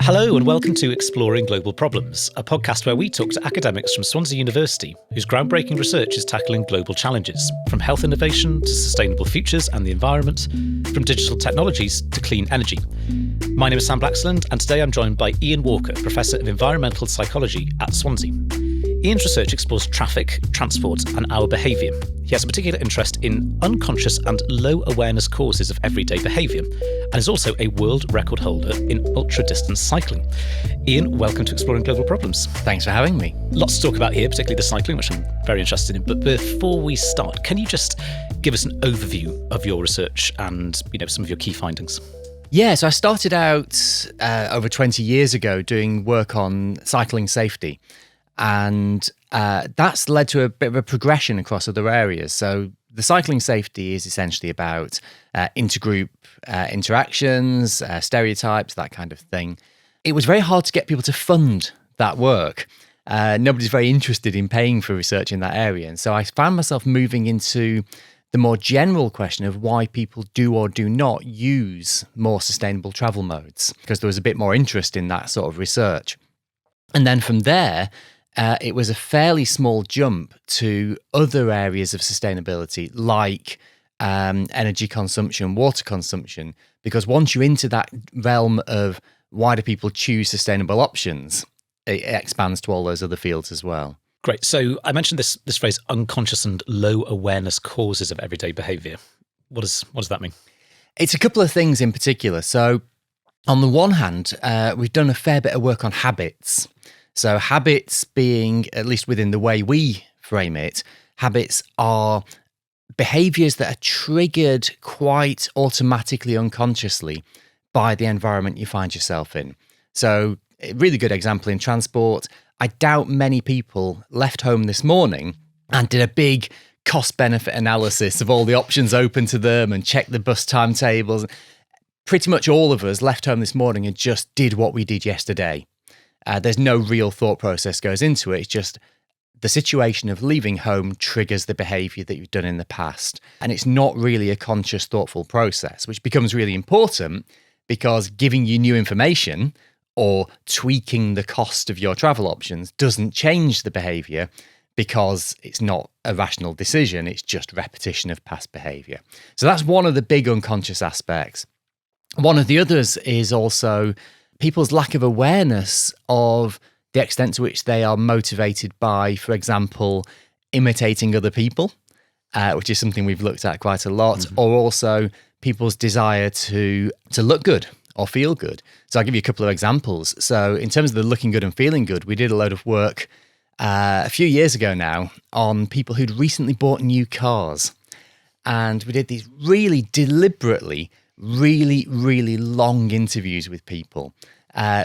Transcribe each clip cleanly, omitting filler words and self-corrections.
Hello and welcome to Exploring Global Problems, a podcast where we talk to academics from Swansea University whose groundbreaking research is tackling global challenges, from health innovation to sustainable futures and the environment, from digital technologies to clean energy. My name is Sam Blaxland, and today I'm joined by Ian Walker, Professor of Environmental Psychology at Swansea. Ian's research explores traffic, transport and our behaviour. He has a particular interest in unconscious and low awareness causes of everyday behaviour, and is also a world record holder in ultra-distance cycling. Ian, welcome to Exploring Global Problems. Thanks for having me. Lots to talk about here, particularly the cycling, which I'm very interested in. But before we start, can you just give us an overview of your research and, some of your key findings? Yeah, so I started out over 20 years ago doing work on cycling safety. And that's led to a bit of a progression across other areas. So the cycling safety is essentially about intergroup interactions, stereotypes, that kind of thing. It was very hard to get people to fund that work. Nobody's very interested in paying for research in that area. And so I found myself moving into the more general question of why people do or do not use more sustainable travel modes, because there was a bit more interest in that sort of research. And then from there, it was a fairly small jump to other areas of sustainability, like energy consumption, water consumption, because once you're into that realm of why do people choose sustainable options, it expands to all those other fields as well. Great. So I mentioned this phrase, unconscious and low awareness causes of everyday behaviour. What does that mean? It's a couple of things in particular. So on the one hand, we've done a fair bit of work on habits. So habits being, at least within the way we frame it, habits are behaviours that are triggered quite automatically, unconsciously by the environment you find yourself in. So a really good example in transport, I doubt many people left home this morning and did a big cost-benefit analysis of all the options open to them and checked the bus timetables. Pretty much all of us left home this morning and just did what we did yesterday. There's no real thought process goes into it. It's just the situation of leaving home triggers the behaviour that you've done in the past. And it's not really a conscious, thoughtful process, which becomes really important because giving you new information or tweaking the cost of your travel options doesn't change the behaviour because it's not a rational decision. It's just repetition of past behaviour. So that's one of the big unconscious aspects. One of the others is also people's lack of awareness of the extent to which they are motivated by, for example, imitating other people, which is something we've looked at quite a lot, or also people's desire to look good or feel good. So I'll give you a couple of examples. So in terms of the looking good and feeling good, we did a load of work a few years ago now on people who'd recently bought new cars. And we did these really deliberately really, really long interviews with people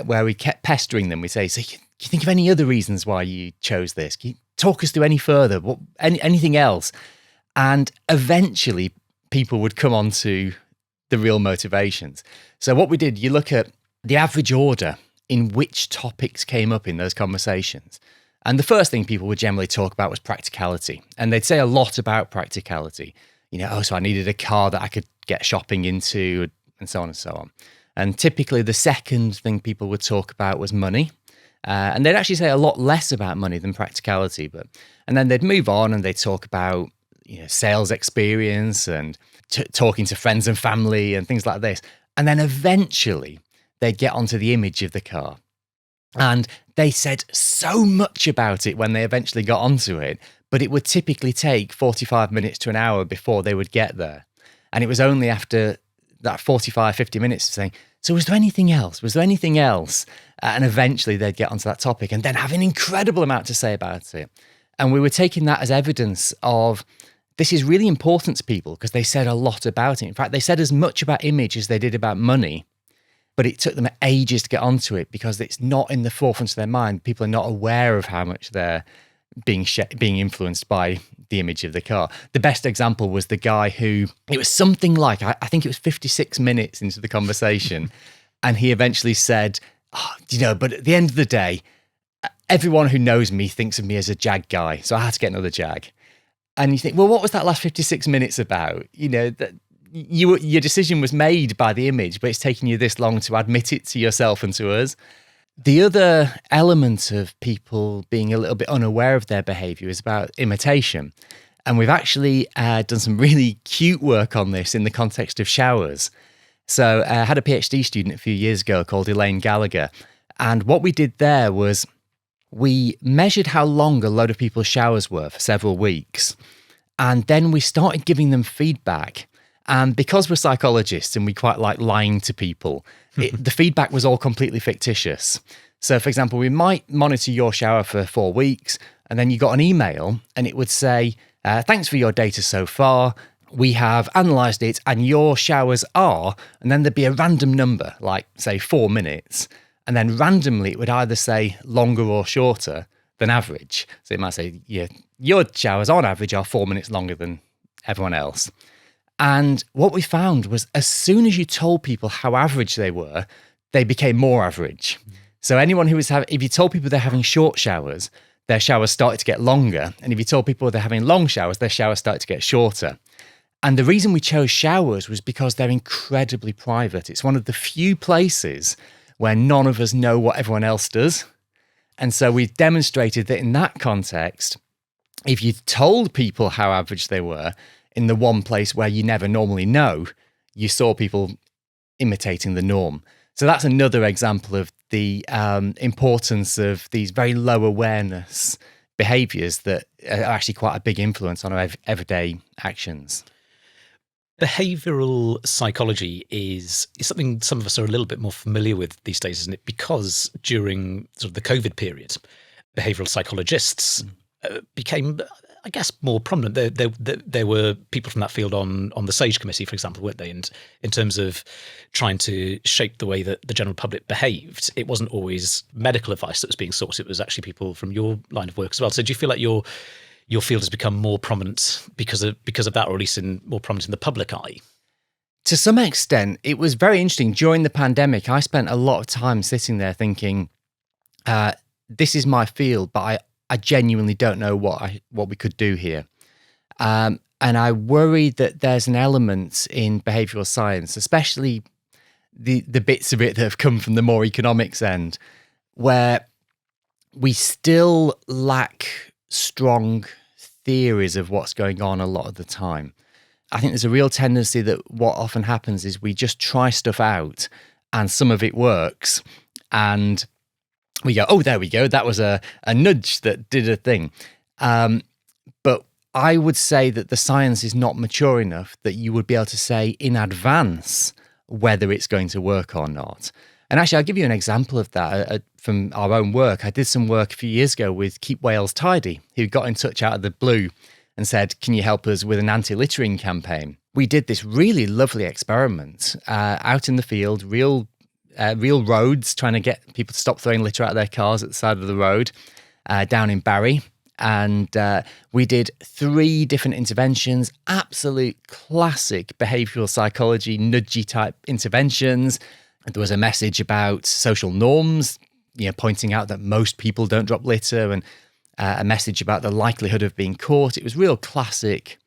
where we kept pestering them. We say, so can you think of any other reasons why you chose this? Can you talk us through any further? Anything else? And eventually people would come on to the real motivations. So what we did, you look at the average order in which topics came up in those conversations. And the first thing people would generally talk about was practicality. And they'd say a lot about practicality. So I needed a car that I could get shopping into, and so on and so on. And typically the second thing people would talk about was money. And they'd actually say a lot less about money than practicality. And then they'd move on and they'd talk about sales experience and talking to friends and family and things like this. And then eventually they'd get onto the image of the car. And they said so much about it when they eventually got onto it, but it would typically take 45 minutes to an hour before they would get there. And it was only after that 45, 50 minutes of saying, so was there anything else? Was there anything else? And eventually they'd get onto that topic and then have an incredible amount to say about it. And we were taking that as evidence of this is really important to people because they said a lot about it. In fact, they said as much about image as they did about money, but it took them ages to get onto it because it's not in the forefront of their mind. People are not aware of how much they're being influenced by the image of the car. The best example was the guy who, it was something like, I think it was 56 minutes into the conversation, and he eventually said, but at the end of the day, everyone who knows me thinks of me as a Jag guy, so I had to get another Jag. And you think, well, what was that last 56 minutes about? your decision was made by the image, but it's taken you this long to admit it to yourself and to us. The other element of people being a little bit unaware of their behaviour is about imitation. And we've actually done some really cute work on this in the context of showers. So I had a PhD student a few years ago called Elaine Gallagher. And what we did there was we measured how long a load of people's showers were for several weeks. And then we started giving them feedback. And because we're psychologists and we quite like lying to people, the feedback was all completely fictitious. So, for example, we might monitor your shower for 4 weeks, and then you got an email and it would say, thanks for your data so far. We have analysed it and your showers are, and then there'd be a random number, like say 4 minutes. And then randomly it would either say longer or shorter than average. So it might say, yeah, your showers on average are 4 minutes longer than everyone else. And what we found was as soon as you told people how average they were, they became more average. So anyone who was if you told people they're having short showers, their showers started to get longer. And if you told people they're having long showers, their showers started to get shorter. And the reason we chose showers was because they're incredibly private. It's one of the few places where none of us know what everyone else does. And so we've demonstrated that in that context, if you told people how average they were, in the one place where you never normally know, you saw people imitating the norm. So that's another example of the importance of these very low awareness behaviours that are actually quite a big influence on our everyday actions. Behavioural psychology is something some of us are a little bit more familiar with these days, isn't it? Because during sort of the COVID period, behavioural psychologists became, I guess, more prominent. There were people from that field on the SAGE committee, for example, weren't they? And in terms of trying to shape the way that the general public behaved, it wasn't always medical advice that was being sought. It was actually people from your line of work as well. So do you feel like your field has become more prominent because of that, or at least more prominent in the public eye? To some extent, it was very interesting. During the pandemic, I spent a lot of time sitting there thinking, this is my field, but I genuinely don't know what we could do here. And I worry that there's an element in behavioural science, especially the bits of it that have come from the more economics end, where we still lack strong theories of what's going on a lot of the time. I think there's a real tendency that what often happens is we just try stuff out and some of it works and we go, oh, there we go. That was a nudge that did a thing. But I would say that the science is not mature enough that you would be able to say in advance whether it's going to work or not. And actually, I'll give you an example of that from our own work. I did some work a few years ago with Keep Wales Tidy, who got in touch out of the blue and said, can you help us with an anti-littering campaign? We did this really lovely experiment out in the field, real roads, trying to get people to stop throwing litter out of their cars at the side of the road down in Barry. And we did 3 different interventions, absolute classic behavioural psychology, nudgy type interventions. There was a message about social norms, pointing out that most people don't drop litter, and a message about the likelihood of being caught. It was real classic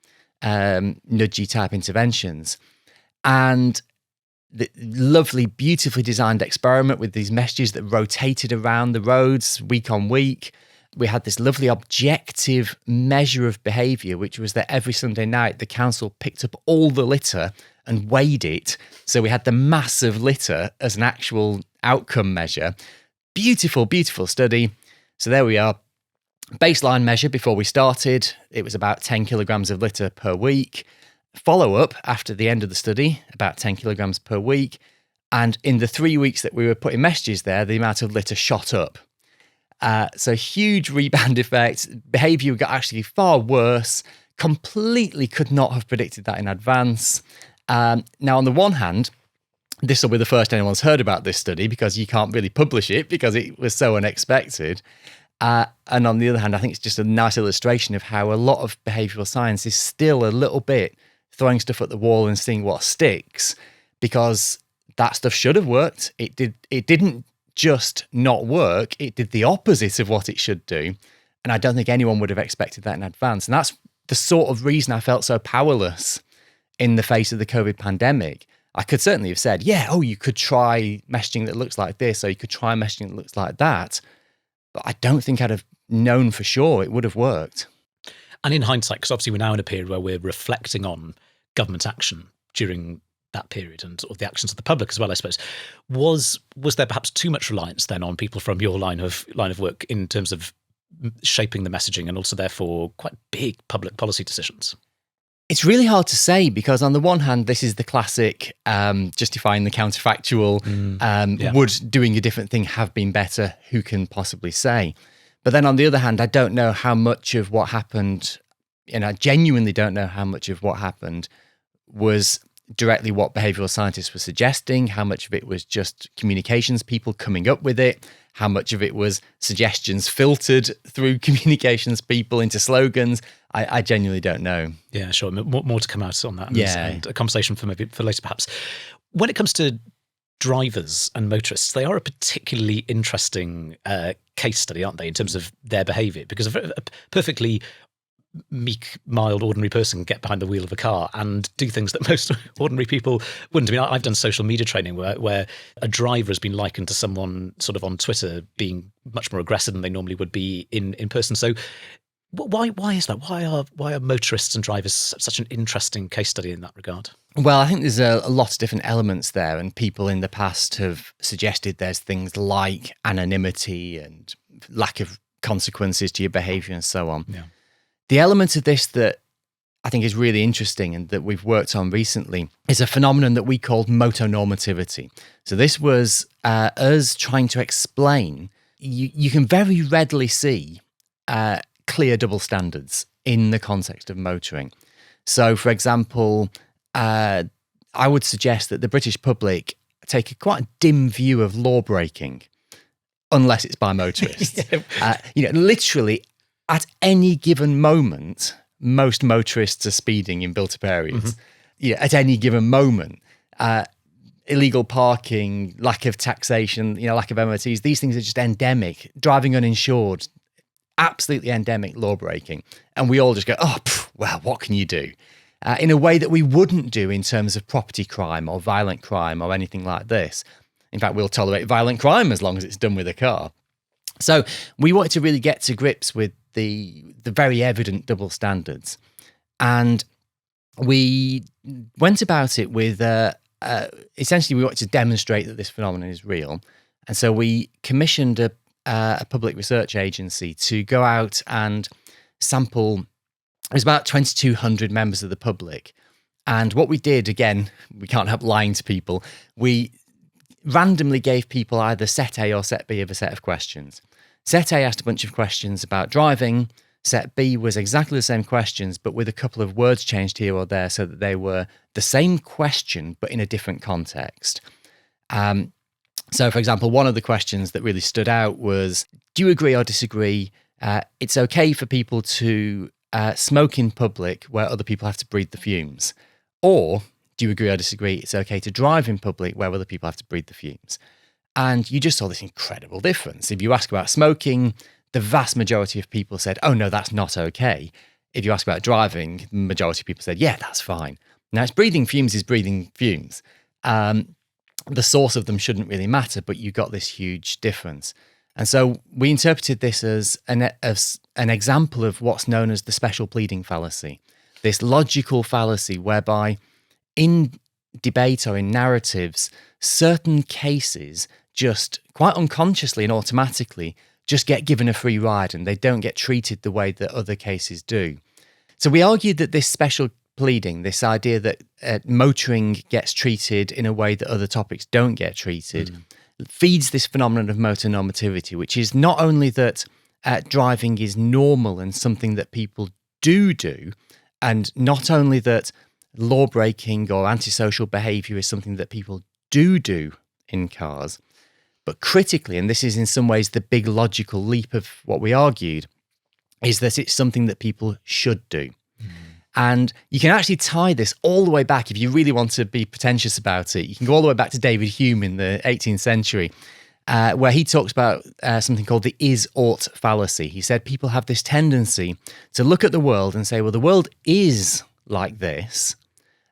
nudgy type interventions. And the lovely, beautifully designed experiment with these messages that rotated around the roads week on week. We had this lovely objective measure of behaviour, which was that every Sunday night the council picked up all the litter and weighed it. So we had the mass of litter as an actual outcome measure. Beautiful, beautiful study. So there we are. Baseline measure before we started, it was about 10 kilograms of litter per week. Follow-up after the end of the study, about 10 kilograms per week. And in the 3 weeks that we were putting messages there, the amount of litter shot up. So huge rebound effect. Behaviour got actually far worse. Completely could not have predicted that in advance. Now, on the one hand, this will be the first anyone's heard about this study because you can't really publish it because it was so unexpected. And on the other hand, I think it's just a nice illustration of how a lot of behavioural science is still a little bit throwing stuff at the wall and seeing what sticks, because that stuff should have worked. It didn't just not work. It did the opposite of what it should do. And I don't think anyone would have expected that in advance. And that's the sort of reason I felt so powerless in the face of the COVID pandemic, I could certainly have said, yeah, oh, you could try messaging that looks like this, or you could try messaging that looks like that. But I don't think I'd have known for sure it would have worked. And in hindsight, because obviously we're now in a period where we're reflecting on government action during that period and sort of the actions of the public as well, I suppose, was there perhaps too much reliance then on people from your line of work in terms of shaping the messaging and also therefore quite big public policy decisions? It's really hard to say because on the one hand, this is the classic justifying the counterfactual. Would doing a different thing have been better? Who can possibly say? But then on the other hand, I don't know how much of what happened, and I genuinely don't know how much of what happened was directly what behavioural scientists were suggesting, how much of it was just communications people coming up with it, how much of it was suggestions filtered through communications people into slogans. I genuinely don't know. Yeah, sure. More to come out on that. And a conversation for later, perhaps. When it comes to drivers and motorists, they are a particularly interesting case study, aren't they, in terms of their behaviour? Because a perfectly meek, mild, ordinary person can get behind the wheel of a car and do things that most ordinary people wouldn't. I mean, I've done social media training where a driver has been likened to someone sort of on Twitter being much more aggressive than they normally would be in person. So why is that? Why are motorists and drivers such an interesting case study in that regard? Well, I think there's a lot of different elements there, and people in the past have suggested there's things like anonymity and lack of consequences to your behaviour and so on. Yeah. The element of this that I think is really interesting and that we've worked on recently is a phenomenon that we called motonormativity. So this was us trying to explain, you can very readily see clear double standards in the context of motoring. So, for example, I would suggest that the British public take a quite dim view of law breaking, unless it's by motorists. Literally, at any given moment, most motorists are speeding in built-up areas. Mm-hmm. At any given moment, illegal parking, lack of taxation, lack of MOTs, these things are just endemic. Driving uninsured, absolutely endemic law breaking. And we all just go, well, what can you do? In a way that we wouldn't do in terms of property crime or violent crime or anything like this. In fact, we'll tolerate violent crime as long as it's done with a car. So we wanted to really get to grips with the very evident double standards. And we went about it with, essentially we wanted to demonstrate that this phenomenon is real. And so we commissioned a public research agency to go out and sample, it was about 2,200 members of the public. And what we did, again, we can't help lying to people, we randomly gave people either set A or set B of a set of questions. Set A asked a bunch of questions about driving. Set B was exactly the same questions, but with a couple of words changed here or there so that they were the same question, but in a different context. So, for example, one of the questions that really stood out was, do you agree or disagree it's okay for people to smoke in public where other people have to breathe the fumes? Or do you agree or disagree it's okay to drive in public where other people have to breathe the fumes? And you just saw this incredible difference. If you ask about smoking, the vast majority of people said, oh, no, that's not okay. If you ask about driving, the majority of people said, yeah, that's fine. Now, it's breathing fumes is breathing fumes. The source of them shouldn't really matter, but you got this huge difference. And so we interpreted this as an example of what's known as the special pleading fallacy, this logical fallacy whereby in debate or in narratives, certain cases just quite unconsciously and automatically just get given a free ride and they don't get treated the way that other cases do. So we argued that this special pleading, this idea that motoring gets treated in a way that other topics don't get treated, feeds this phenomenon of motonormativity, which is not only that driving is normal and something that people do, and not only that law breaking or antisocial behaviour is something that people do in cars, but critically, and this is in some ways the big logical leap of what we argued, is that it's something that people should do. And you can actually tie this all the way back, if you really want to be pretentious about it, you can go all the way back to David Hume in the 18th century, where he talks about something called the is-ought fallacy. He said people have this tendency to look at the world and say, well, the world is like this,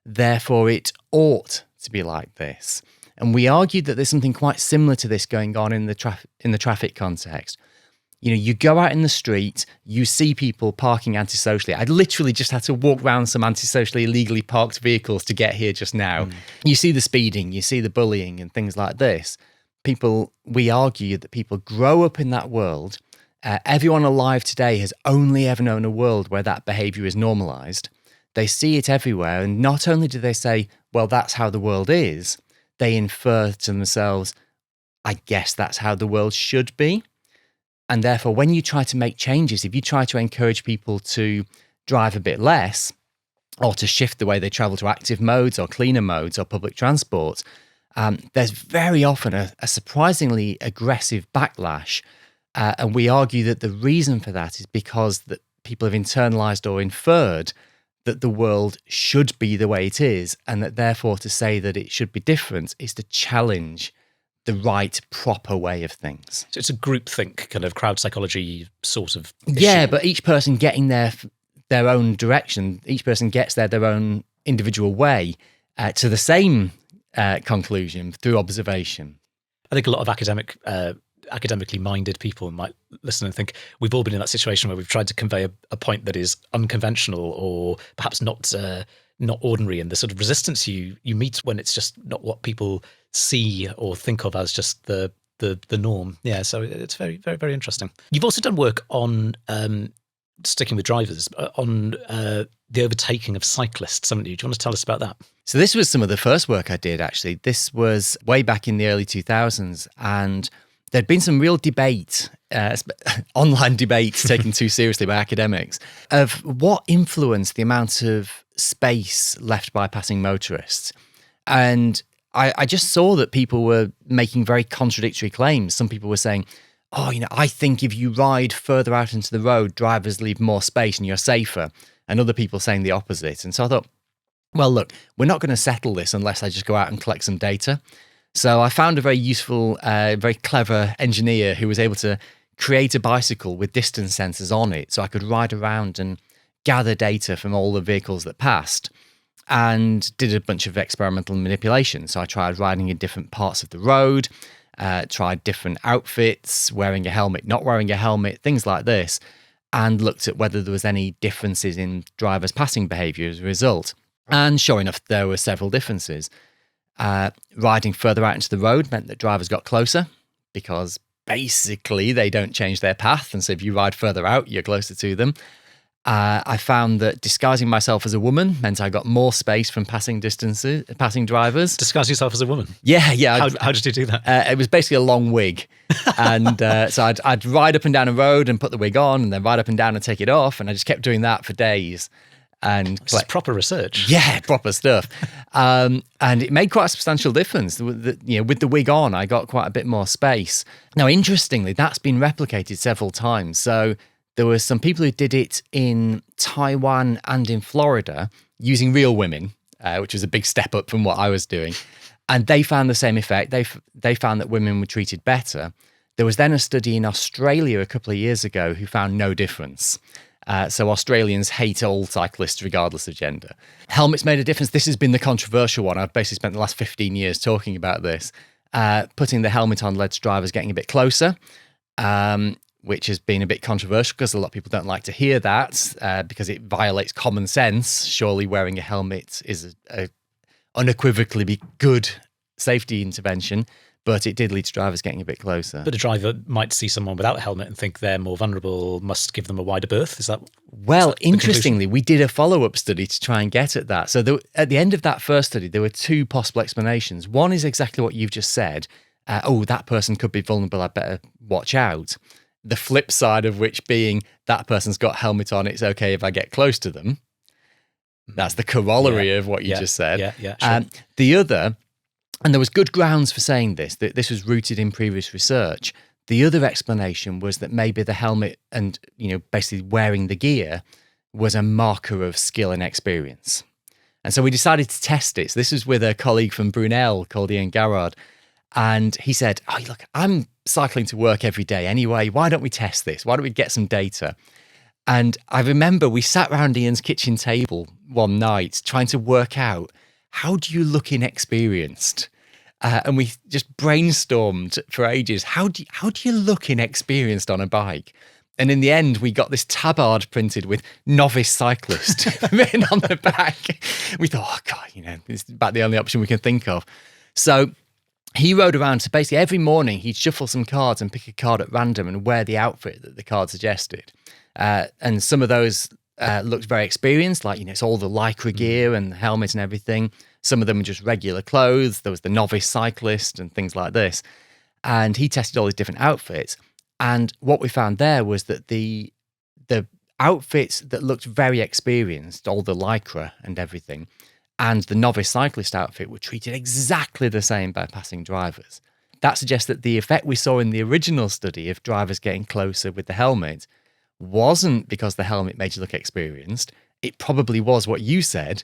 therefore it ought to be like this. And we argued that there's something quite similar to this going on in the traffic context. You know, you go out in the street, you see people parking antisocially. I literally just had to walk around some antisocially illegally parked vehicles to get here just now. You see the speeding, you see the bullying and things like this. We argue that people grow up in that world. Everyone alive today has only ever known a world where that behaviour is normalised. They see it everywhere. And not only do they say, well, that's how the world is, they infer to themselves, I guess that's how the world should be. And therefore, when you try to make changes, if you try to encourage people to drive a bit less or to shift the way they travel to active modes or cleaner modes or public transport, there's very often a surprisingly aggressive backlash. And we argue that the reason for that is because that people have internalized or inferred that the world should be the way it is, and that therefore to say that it should be different is to challenge the right, proper way of things. So it's a groupthink, kind of crowd psychology sort of issue. Yeah, but each person getting their own direction, each person gets their own individual way to the same conclusion through observation. I think a lot of academically minded people might listen and think we've all been in that situation where we've tried to convey a point that is unconventional or perhaps not ordinary, and the sort of resistance you meet when it's just not what people see or think of as just the norm. Yeah, so it's very, very, very interesting. You've also done work on sticking with drivers on the overtaking of cyclists, haven't you? Do you want to tell us about that? So this was some of the first work I did, actually. This was way back in the early 2000s, and there'd been some real debate, online debates taken too seriously by academics, of what influenced the amount of space left by passing motorists. And I just saw that people were making very contradictory claims. Some people were saying, oh, I think if you ride further out into the road, drivers leave more space and you're safer. And other people saying the opposite. And so I thought, well, look, we're not going to settle this unless I just go out and collect some data. So I found a very useful, very clever engineer who was able to create a bicycle with distance sensors on it, so I could ride around and gather data from all the vehicles that passed, and did a bunch of experimental manipulation. So I tried riding in different parts of the road, tried different outfits, wearing a helmet, not wearing a helmet, things like this, and looked at whether there was any differences in drivers' passing behaviour as a result. And sure enough, there were several differences. Riding further out into the road meant that drivers got closer because basically they don't change their path. And so if you ride further out, you're closer to them. I found that disguising myself as a woman meant I got more space from passing drivers. Disguise yourself as a woman? Yeah. How did you do that? It was basically a long wig. And so I'd ride up and down a road and put the wig on, and then ride up and down and take it off. And I just kept doing that for days. And this is proper research. Yeah, proper stuff. And it made quite a substantial difference. With the wig on, I got quite a bit more space. Now, interestingly, that's been replicated several times. So there were some people who did it in Taiwan and in Florida using real women, which was a big step up from what I was doing. And they found the same effect. They found that women were treated better. There was then a study in Australia a couple of years ago who found no difference. So Australians hate all cyclists regardless of gender. Helmets made a difference. This has been the controversial one. I've basically spent the last 15 years talking about this. Putting the helmet on led to drivers getting a bit closer, which has been a bit controversial because a lot of people don't like to hear that because it violates common sense. Surely wearing a helmet is a unequivocally good safety intervention. But it did lead to drivers getting a bit closer. But a driver might see someone without a helmet and think they're more vulnerable, must give them a wider berth. Is that? Well, interestingly, we did a follow-up study to try and get at that. So at the end of that first study, there were two possible explanations. One is exactly what you've just said. That person could be vulnerable, I better watch out. The flip side of which being that person's got a helmet on, it's okay if I get close to them. That's the corollary of what you just said. Yeah, sure. The other... And there was good grounds for saying this, that this was rooted in previous research. The other explanation was that maybe the helmet and, basically wearing the gear was a marker of skill and experience. And so we decided to test it. So this was with a colleague from Brunel called Ian Garrard. And he said, look, I'm cycling to work every day anyway. Why don't we test this? Why don't we get some data? And I remember we sat around Ian's kitchen table one night trying to work out, how do you look inexperienced? And we just brainstormed for ages. How do you look inexperienced on a bike? And in the end, we got this tabard printed with "novice cyclist" written on the back. We thought, oh God, it's about the only option we can think of. So he rode around. So basically, every morning he'd shuffle some cards and pick a card at random and wear the outfit that the card suggested. And some of those looked very experienced, like it's all the lycra gear and the helmet and everything. Some of them were just regular clothes. There was the novice cyclist and things like this. And he tested all these different outfits. And what we found there was that the outfits that looked very experienced, all the lycra and everything, and the novice cyclist outfit were treated exactly the same by passing drivers. That suggests that the effect we saw in the original study of drivers getting closer with the helmet wasn't because the helmet made you look experienced. It probably was what you said.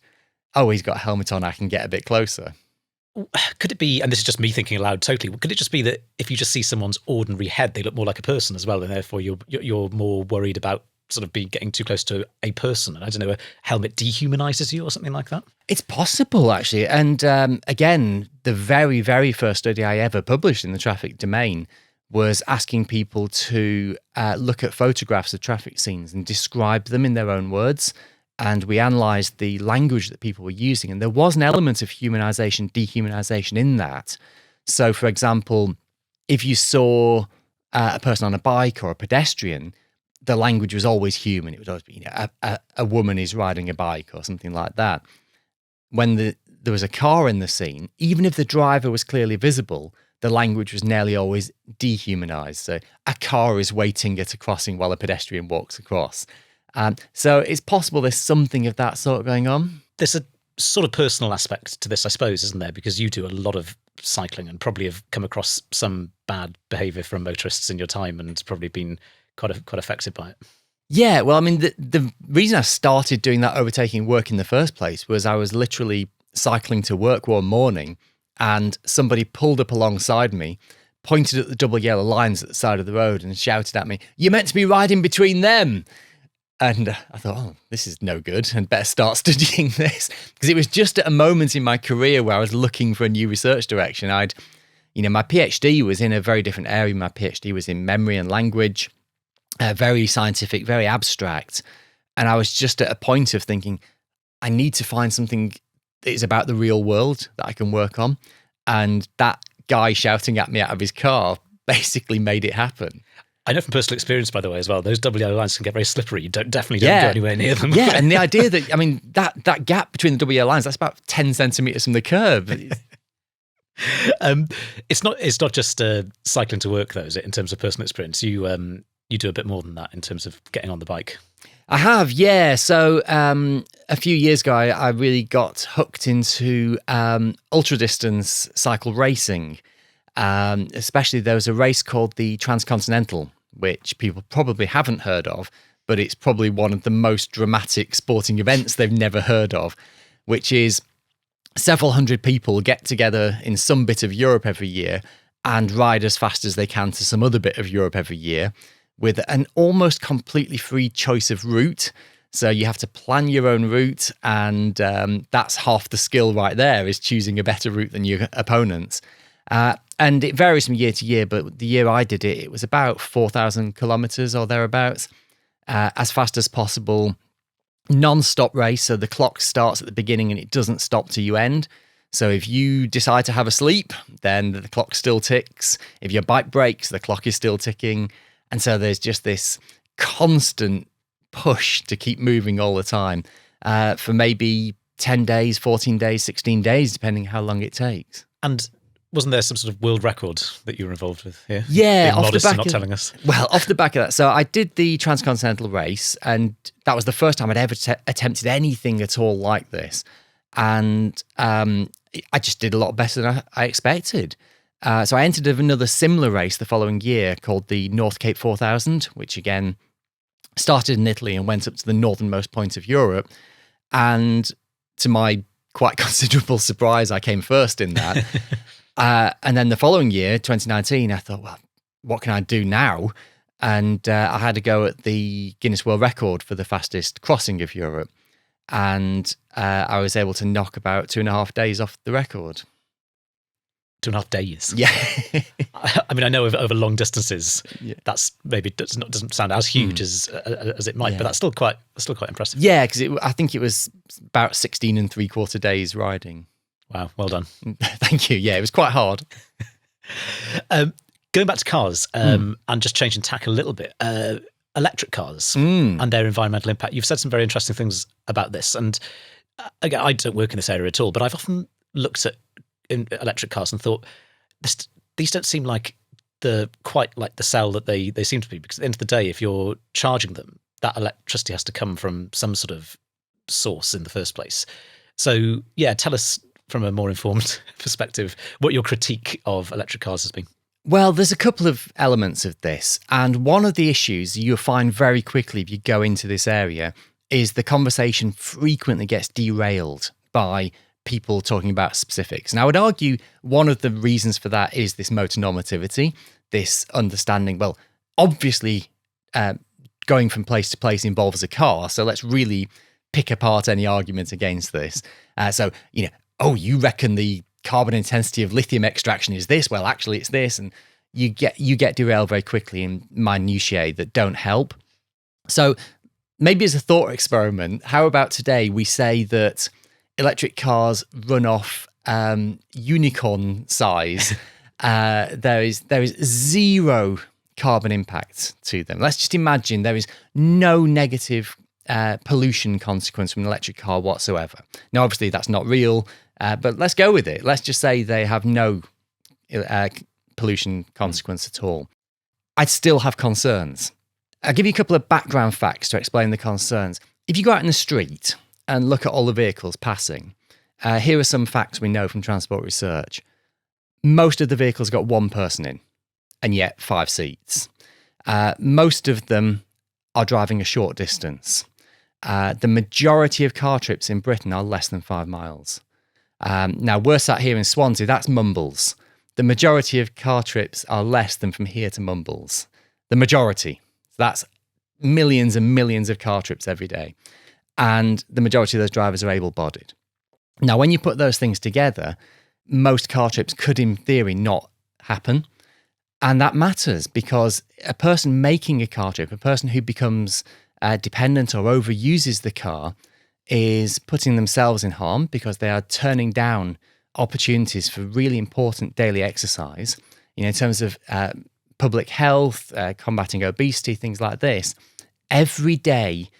Oh, he's got a helmet on, I can get a bit closer. Could it be, and this is just me thinking aloud totally, could it just be that if you just see someone's ordinary head, they look more like a person as well, and therefore you're more worried about sort of getting too close to a person? And I don't know, a helmet dehumanizes you or something like that? It's possible, actually. And again, the very, very first study I ever published in the traffic domain was asking people to look at photographs of traffic scenes and describe them in their own words. And we analysed the language that people were using. And there was an element of humanisation, dehumanisation in that. So, for example, if you saw a person on a bike or a pedestrian, the language was always human. It would always be, a woman is riding a bike or something like that. When there was a car in the scene, even if the driver was clearly visible, the language was nearly always dehumanised. So a car is waiting at a crossing while a pedestrian walks across. So it's possible there's something of that sort going on. There's a sort of personal aspect to this, I suppose, isn't there? Because you do a lot of cycling and probably have come across some bad behaviour from motorists in your time and probably been quite affected by it. Yeah, well, I mean, the reason I started doing that overtaking work in the first place was I was literally cycling to work one morning and somebody pulled up alongside me, pointed at the double yellow lines at the side of the road and shouted at me, "You're meant to be riding between them." And I thought, oh, this is no good and better start studying this. Because it was just at a moment in my career where I was looking for a new research direction. My PhD was in a very different area. My PhD was in memory and language, very scientific, very abstract. And I was just at a point of thinking, I need to find something that is about the real world that I can work on. And that guy shouting at me out of his car basically made it happen. I know from personal experience, by the way, as well, those double yellow lines can get very slippery. You definitely don't go anywhere near them. Yeah, and the idea that, I mean, that gap between the double yellow lines, that's about 10 centimetres from the curb. It's not just cycling to work, though, is it, in terms of personal experience? You do a bit more than that in terms of getting on the bike. I have, yeah. So a few years ago, I really got hooked into ultra-distance cycle racing. Especially there was a race called the Transcontinental, which people probably haven't heard of, but it's probably one of the most dramatic sporting events they've never heard of, which is several hundred people get together in some bit of Europe every year and ride as fast as they can to some other bit of Europe every year with an almost completely free choice of route. So you have to plan your own route, and that's half the skill right there, is choosing a better route than your opponents. And it varies from year to year, but the year I did it, it was about 4,000 kilometres or thereabouts, as fast as possible, non-stop race. So the clock starts at the beginning and it doesn't stop till you end. So if you decide to have a sleep, then the clock still ticks. If your bike breaks, the clock is still ticking. And so there's just this constant push to keep moving all the time for maybe 10 days, 14 days, 16 days, depending how long it takes. And wasn't there some sort of world record that you were involved with here? Yeah, being modest and not telling us. Well, off the back of that. So I did the Transcontinental race, and that was the first time I'd ever attempted anything at all like this. And I just did a lot better than I expected. So I entered another similar race the following year called the North Cape 4000, which again started in Italy and went up to the northernmost point of Europe. And to my quite considerable surprise, I came first in that. And then the following year, 2019, I thought, well, what can I do now? And I had a go at the Guinness World Record for the fastest crossing of Europe. And I was able to knock about 2.5 days off the record. 2.5 days? Yeah. I mean, I know over long distances, Yeah. that's maybe doesn't sound as huge as it might, Yeah. but that's still quite impressive. Yeah, because I think it was about 16.75 days riding. Wow, well done. Thank you. Yeah, it was quite hard. Going back to cars and just changing tack a little bit, electric cars and their environmental impact. You've said some very interesting things about this. And again, I don't work in this area at all, but I've often looked at electric cars and thought, these don't seem like quite like the cell that they seem to be, because at the end of the day, if you're charging them, that electricity has to come from some sort of source in the first place. So yeah, tell us from a more informed perspective what your critique of electric cars has been. Well, there's a couple of elements of this. And one of the issues you'll find very quickly if you go into this area is the conversation frequently gets derailed by people talking about specifics. And I would argue one of the reasons for that is this motor normativity, this understanding, well, obviously going from place to place involves a car. So let's really pick apart any argument against this. You reckon the carbon intensity of lithium extraction is this? Well, actually it's this. And you get derailed very quickly in minutiae that don't help. So maybe as a thought experiment, how about today we say that electric cars run off unicorn size. There is zero carbon impact to them. Let's just imagine there is no negative pollution consequence from an electric car whatsoever. Now, obviously, that's not real, but let's go with it. Let's just say they have no pollution consequence at all. I'd still have concerns. I'll give you a couple of background facts to explain the concerns. If you go out in the street and look at all the vehicles passing, here are some facts we know from transport research. Most of the vehicles got one person in, and yet 5 seats. Most of them are driving a short distance. The majority of car trips in Britain are less than 5 miles. Now, we're sat here in Swansea, that's Mumbles. The majority of car trips are less than from here to Mumbles. The majority. So that's millions and millions of car trips every day. And the majority of those drivers are able-bodied. Now, when you put those things together, most car trips could, in theory, not happen. And that matters because a person making a car trip, a person who becomes dependent or overuses the car, is putting themselves in harm because they are turning down opportunities for really important daily exercise, in terms of public health, combating obesity, things like this. Every day,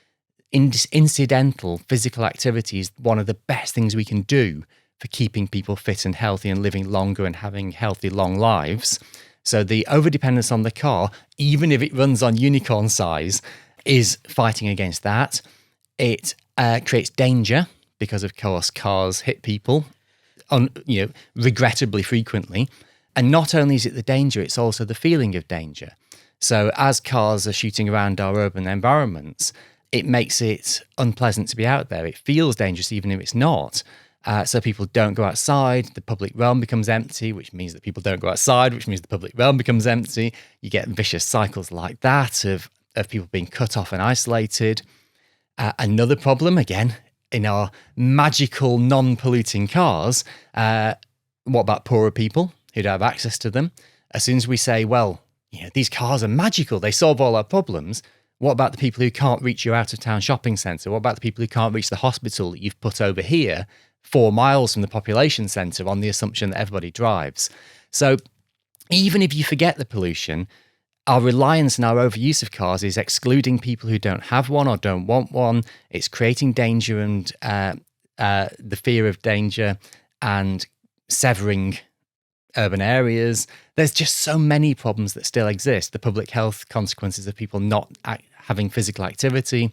incidental physical activity is one of the best things we can do for keeping people fit and healthy and living longer and having healthy, long lives. So the overdependence on the car, even if it runs on unicorn size, is fighting against that. It creates danger because, of course, cars hit people, regrettably frequently. And not only is it the danger, it's also the feeling of danger. So as cars are shooting around our urban environments, it makes it unpleasant to be out there. It feels dangerous even if it's not. So people don't go outside. The public realm becomes empty, which means that people don't go outside, which means the public realm becomes empty. You get vicious cycles like that of people being cut off and isolated. Another problem, again, in our magical non-polluting cars, what about poorer people who don't have access to them? As soon as we say, well, these cars are magical, they solve all our problems, what about the people who can't reach your out-of-town shopping centre? What about the people who can't reach the hospital that you've put over here 4 miles from the population centre on the assumption that everybody drives? So even if you forget the pollution, our reliance and our overuse of cars is excluding people who don't have one or don't want one. It's creating danger and the fear of danger and severing urban areas. There's just so many problems that still exist. The public health consequences of people not having physical activity.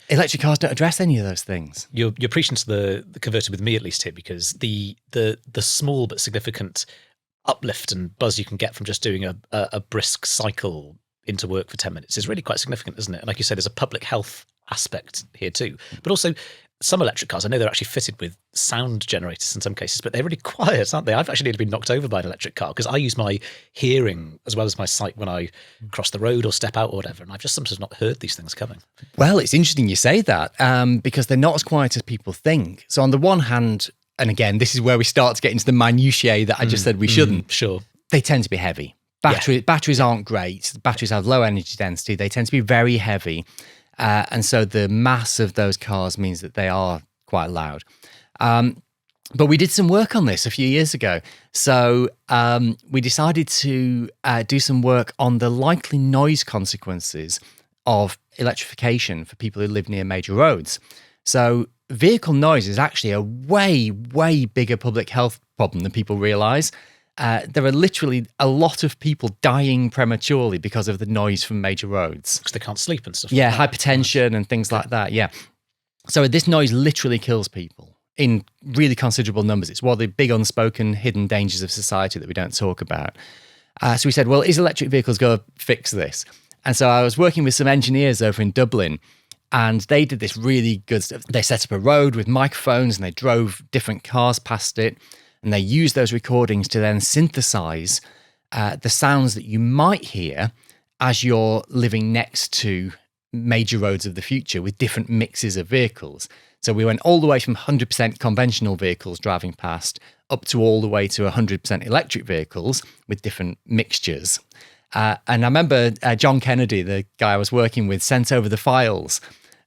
Electric cars don't address any of those things. You're preaching to the converted with me, at least here, because the small but significant uplift and buzz you can get from just doing a brisk cycle into work for 10 minutes is really quite significant, isn't it? And like you said, there's a public health aspect here too. But also, some electric cars, I know they're actually fitted with sound generators in some cases, but they're really quiet, aren't they? I've actually been knocked over by an electric car because I use my hearing as well as my sight when I cross the road or step out or whatever, and I've just sometimes not heard these things coming. Well, it's interesting you say that because they're not as quiet as people think. So on the one hand, and again, this is where we start to get into the minutiae that I just said we shouldn't. Sure. They tend to be heavy. Batteries aren't great. Batteries have low energy density. They tend to be very heavy. And so the mass of those cars means that they are quite loud. But we did some work on this a few years ago. So we decided to do some work on the likely noise consequences of electrification for people who live near major roads. So vehicle noise is actually a way, way bigger public health problem than people realise. There are literally a lot of people dying prematurely because of the noise from major roads. Because they can't sleep and stuff. Yeah, like hypertension and things like that, yeah. So this noise literally kills people in really considerable numbers. It's one of the big unspoken hidden dangers of society that we don't talk about. So we said, well, is electric vehicles going to fix this? And so I was working with some engineers over in Dublin, and they did this really good stuff. They set up a road with microphones and they drove different cars past it. And they use those recordings to then synthesize the sounds that you might hear as you're living next to major roads of the future with different mixes of vehicles. So we went all the way from 100% conventional vehicles driving past up to all the way to 100% electric vehicles with different mixtures. And I remember John Kennedy, the guy I was working with, sent over the files.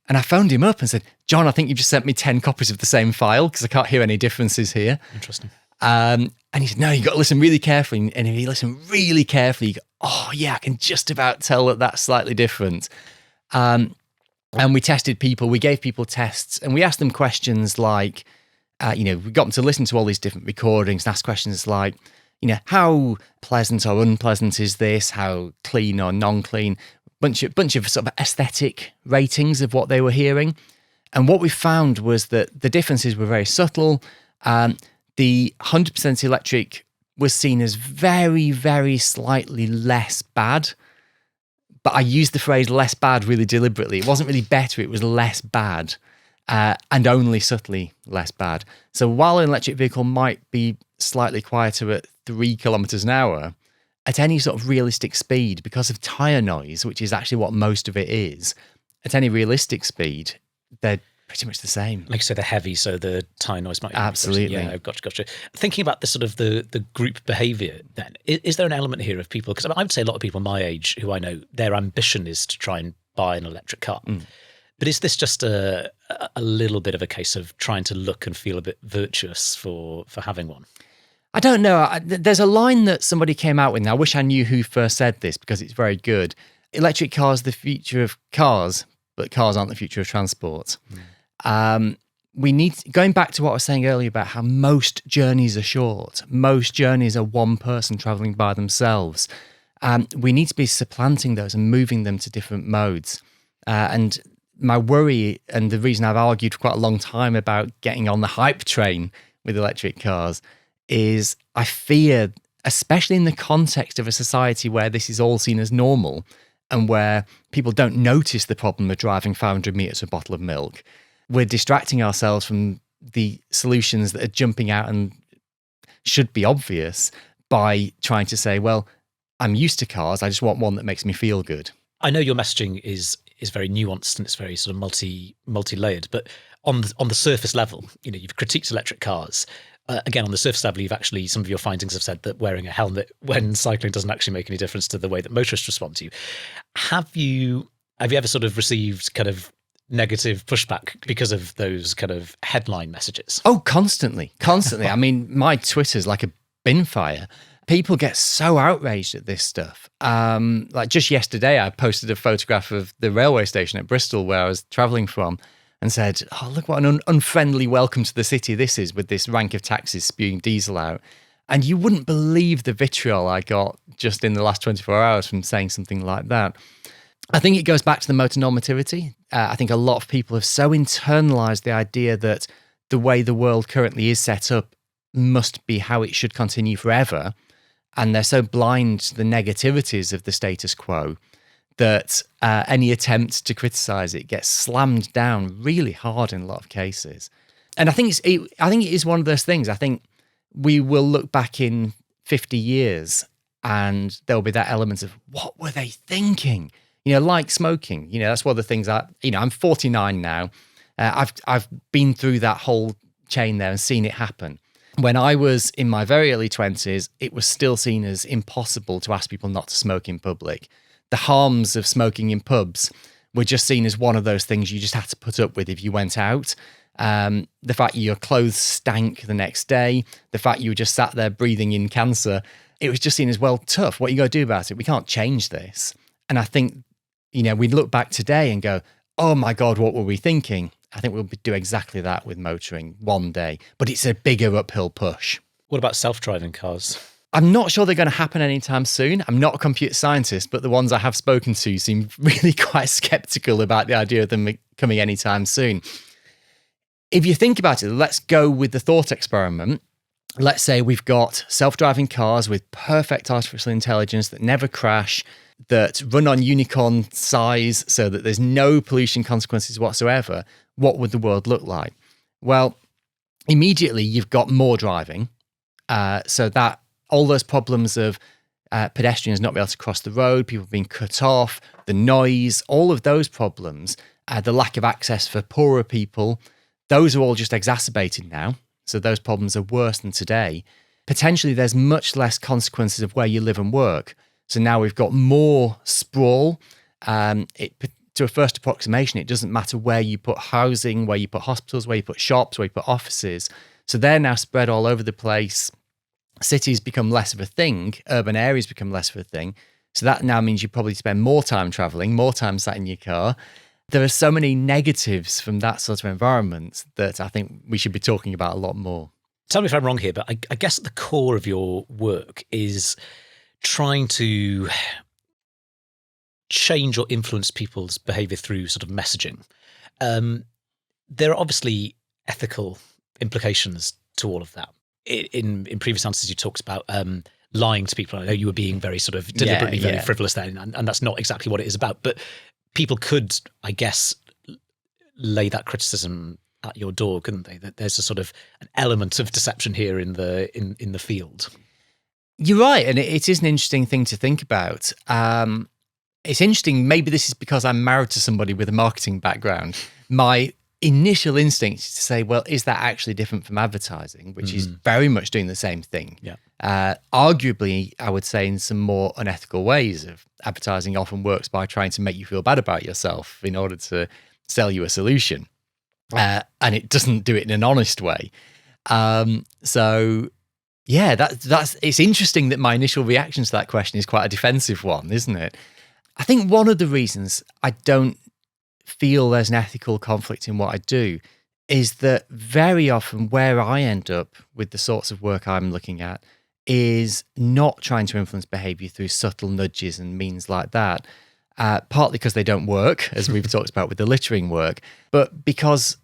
And I phoned him up and said, John, I think you've just sent me 10 copies of the same file because I can't hear any differences here. Interesting. And he said, no, you've got to listen really carefully. And if you listen really carefully, you go, oh, yeah, I can just about tell that that's slightly different. And we tested people. We gave people tests and we asked them questions like, we got them to listen to all these different recordings and ask questions like, how pleasant or unpleasant is this? How clean or non-clean? Bunch of sort of aesthetic ratings of what they were hearing. And what we found was that the differences were very subtle. The 100% electric was seen as very, very slightly less bad. But I used the phrase less bad really deliberately. It wasn't really better, it was less bad and only subtly less bad. So while an electric vehicle might be slightly quieter at 3 kilometers an hour, at any sort of realistic speed, because of tyre noise, which is actually what most of it is, at any realistic speed, they're pretty much the same. Like you say, they're heavy, so the tyre noise might be... Absolutely. Yeah, gotcha. Thinking about the sort of the group behaviour then, is there an element here of people, because I would say a lot of people my age who I know, their ambition is to try and buy an electric car. But is this just a little bit of a case of trying to look and feel a bit virtuous for having one? I don't know. There's a line that somebody came out with, and I wish I knew who first said this because it's very good. Electric cars are the future of cars, but cars aren't the future of transport. We need, going back to what I was saying earlier about how most journeys are short, most journeys are one person traveling by themselves. We need to be supplanting those and moving them to different modes. And my worry, and the reason I've argued for quite a long time about getting on the hype train with electric cars, is I fear, especially in the context of a society where this is all seen as normal and where people don't notice the problem of driving 500 metres for a bottle of milk, we're distracting ourselves from the solutions that are jumping out and should be obvious by trying to say, well, I'm used to cars, I just want one that makes me feel good. I know your messaging is very nuanced and it's very sort of multi-layered, but on the surface level, you've critiqued electric cars. Again, on the surface level, you've actually, some of your findings have said that wearing a helmet when cycling doesn't actually make any difference to the way that motorists respond to you. Have you ever sort of received kind of negative pushback because of those kind of headline messages? Oh, constantly. I mean, my Twitter's like a bin fire. People get so outraged at this stuff. Like just yesterday, I posted a photograph of the railway station at Bristol where I was travelling from and said, oh, look what an unfriendly welcome to the city this is with this rank of taxis spewing diesel out. And you wouldn't believe the vitriol I got just in the last 24 hours from saying something like that. I think it goes back to the motor normativity. I think a lot of people have so internalized the idea that the way the world currently is set up must be how it should continue forever. And they're so blind to the negativities of the status quo that any attempt to criticise it gets slammed down really hard in a lot of cases. And I think I think it is one of those things. I think we will look back in 50 years and there'll be that element of what were they thinking? Like smoking. That's one of the things I'm 49 now. I've been through that whole chain there and seen it happen. When I was in my very early 20s, it was still seen as impossible to ask people not to smoke in public. The harms of smoking in pubs were just seen as one of those things you just had to put up with if you went out. The fact your clothes stank the next day, the fact you were just sat there breathing in cancer, it was just seen as, well, tough. What are you going to do about it? We can't change this. And I think, we look back today and go, oh my God, what were we thinking? I think we'll do exactly that with motoring one day, but it's a bigger uphill push. What about self-driving cars? I'm not sure they're going to happen anytime soon. I'm not a computer scientist, but the ones I have spoken to seem really quite skeptical about the idea of them coming anytime soon. If you think about it, let's go with the thought experiment. Let's say we've got self-driving cars with perfect artificial intelligence that never crash, that run on unicorn size so that there's no pollution consequences whatsoever. What would the world look like? Well, immediately you've got more driving. So that all those problems of pedestrians not being able to cross the road, people being cut off, the noise, all of those problems, the lack of access for poorer people, those are all just exacerbated now. So those problems are worse than today. Potentially there's much less consequences of where you live and work. So now we've got more sprawl. To a first approximation, it doesn't matter where you put housing, where you put hospitals, where you put shops, where you put offices. So they're now spread all over the place. Cities become less of a thing. Urban areas become less of a thing. So that now means you probably spend more time traveling, more time sat in your car. There are so many negatives from that sort of environment that I think we should be talking about a lot more. Tell me if I'm wrong here, but I guess at the core of your work is trying to change or influence people's behaviour through sort of messaging. There are obviously ethical implications to all of that. In previous answers, you talked about lying to people. I know you were being very sort of deliberately very frivolous then, and that's not exactly what it is about. But people could, I guess, lay that criticism at your door, couldn't they? That there's a sort of an element of deception here in the field. You're right, and it is an interesting thing to think about. It's interesting, maybe this is because I'm married to somebody with a marketing background. My initial instinct is to say, well, is that actually different from advertising, which is very much doing the same thing? Yeah. Arguably, I would say in some more unethical ways of advertising often works by trying to make you feel bad about yourself in order to sell you a solution. And it doesn't do it in an honest way. So yeah, that's it's interesting that my initial reaction to that question is quite a defensive one, isn't it? I think one of the reasons I don't feel there's an ethical conflict in what I do is that very often where I end up with the sorts of work I'm looking at is not trying to influence behaviour through subtle nudges and means like that, partly because they don't work, as we've talked about with the littering work, but because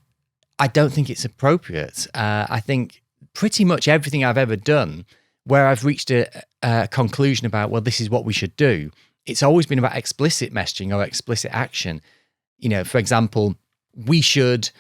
I don't think it's appropriate. I think pretty much everything I've ever done where I've reached a conclusion about, well, this is what we should do, it's always been about explicit messaging or explicit action. For example, we should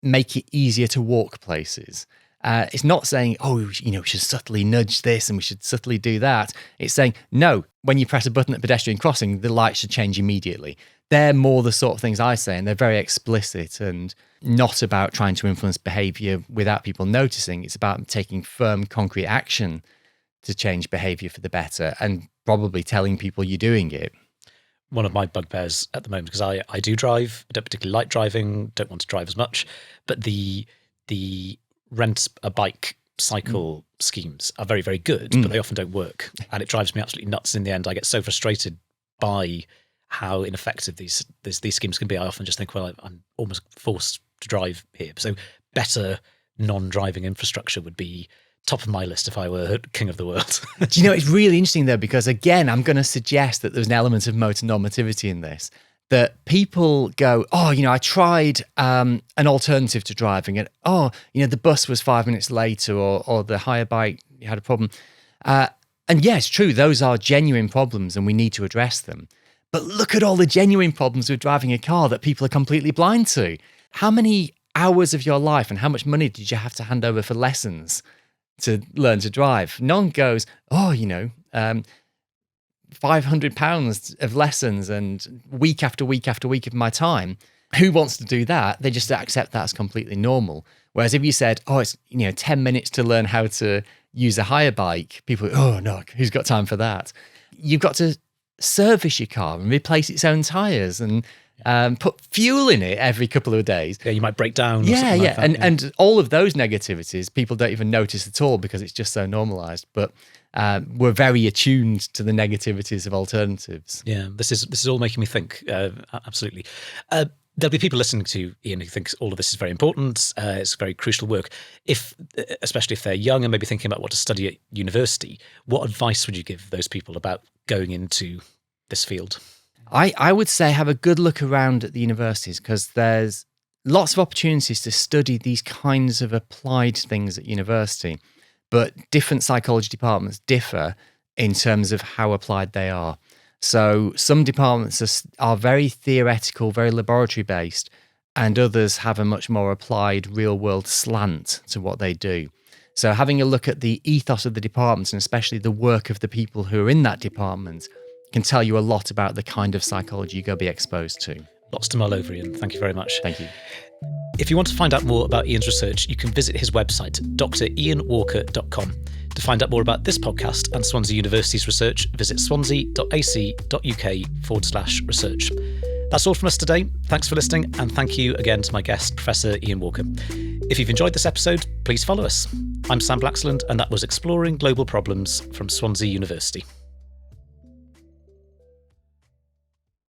make it easier to walk places. It's not saying, we should subtly nudge this and we should subtly do that. It's saying, no, when you press a button at pedestrian crossing, the light should change immediately. They're more the sort of things I say, and they're very explicit and not about trying to influence behaviour without people noticing. It's about taking firm, concrete action to change behaviour for the better and probably telling people you're doing it. One of my bugbears at the moment, because I do drive, I don't particularly like driving, don't want to drive as much, but the rent a bike cycle schemes are very, very good, but they often don't work. And it drives me absolutely nuts in the end. I get so frustrated by how ineffective these schemes can be. I often just think, well, I'm almost forced to drive here. So better non-driving infrastructure would be top of my list if I were king of the world. Do you know, it's really interesting though, because again, I'm going to suggest that there's an element of motor normativity in this, that people go, I tried an alternative to driving and, the bus was 5 minutes later or the hire bike had a problem. And yeah, it's true. Those are genuine problems and we need to address them. But look at all the genuine problems with driving a car that people are completely blind to. How many hours of your life and how much money did you have to hand over for lessons to learn to drive? No one goes, £500 of lessons and week after week after week of my time. Who wants to do that? They just accept that as completely normal. Whereas if you said, it's 10 minutes to learn how to use a hire bike, people go, oh no, who's got time for that? You've got to service your car and replace its own tyres and put fuel in it every couple of days. Yeah, you might break down. Or something like that, and all of those negativities, people don't even notice at all because it's just so normalised. But we're very attuned to the negativities of alternatives. Yeah, this is all making me think. Absolutely. There'll be people listening to Ian who think all of this is very important. It's very crucial work. Especially if they're young and maybe thinking about what to study at university, what advice would you give those people about going into this field? I would say have a good look around at the universities because there's lots of opportunities to study these kinds of applied things at university, but different psychology departments differ in terms of how applied they are. So some departments are very theoretical, very laboratory based, and others have a much more applied real world slant to what they do. So having a look at the ethos of the departments and especially the work of the people who are in that department can tell you a lot about the kind of psychology you're going to be exposed to. Lots to mull over, Ian. Thank you very much. Thank you. If you want to find out more about Ian's research, you can visit his website, drianwalker.com. To find out more about this podcast and Swansea University's research, visit swansea.ac.uk/research. That's all from us today. Thanks for listening, and thank you again to my guest, Professor Ian Walker. If you've enjoyed this episode, please follow us. I'm Sam Blaxland, and that was Exploring Global Problems from Swansea University.